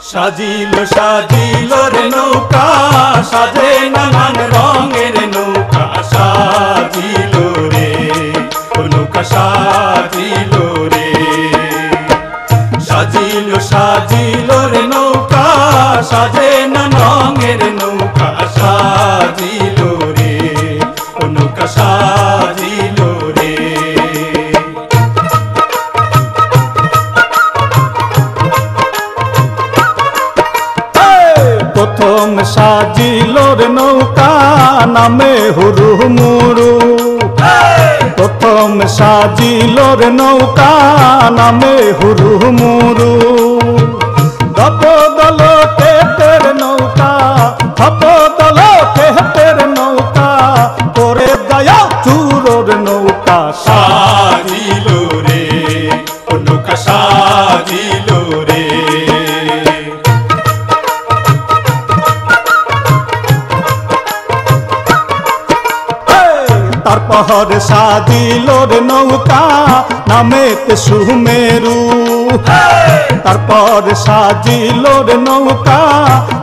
সাজিল সাজিল রে নৌকা সাজে নানান রঙের নৌকা সাজিল রে নৌকা সাজিল রে সাজিল সাজিল রে নৌকা সাজে নানান রঙের নৌকা সাজিল রে নৌকা সাজিল রে প্রথম সাজিল রে নৌকা নামে হুড়মুড়ু প্রথম সাজিল রে নৌকা নামে হুড়মুড়ু দপদল কেতের নৌকা ধপদল কেতের নৌকা করে দয়া চুরোর নৌকা সাজিল রে নৌকা সাজিল রে তারপর সাজিল রে নৌকা নামেতে সুমেরু তারপর সাজিল রে নৌকা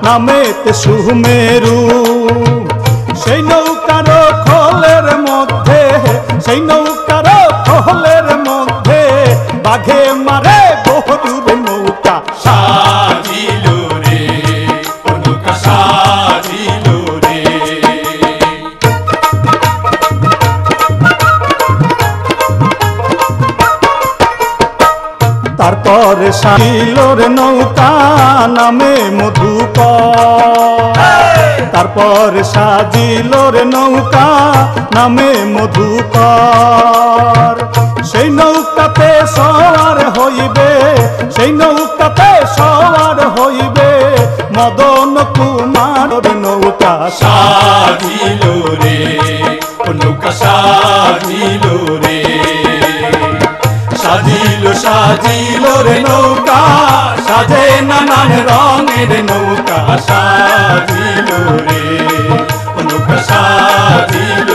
নামেতে সুমেরু সেই নৌকার খোলের মধ্যে সেই নৌকার খোলের মধ্যে বাঘে মারে গরুর নৌকা সাজিল রে নৌকা সাজিল রে তারপর সাজিল রে নৌকা নামে মধুকর তারপর সাজিল রে নৌকা নামে মধুকর সেই নৌকাতে সওয়ার হইবে সেই নৌকাতে সওয়ার হইবে মদন কুমার নৌকা সাজিল রে নৌকা সাজিল রে সাজিল সাজিল রে নৌকা সাজে নানান রঙের নৌকা সাজিল রে নৌকা সাজিল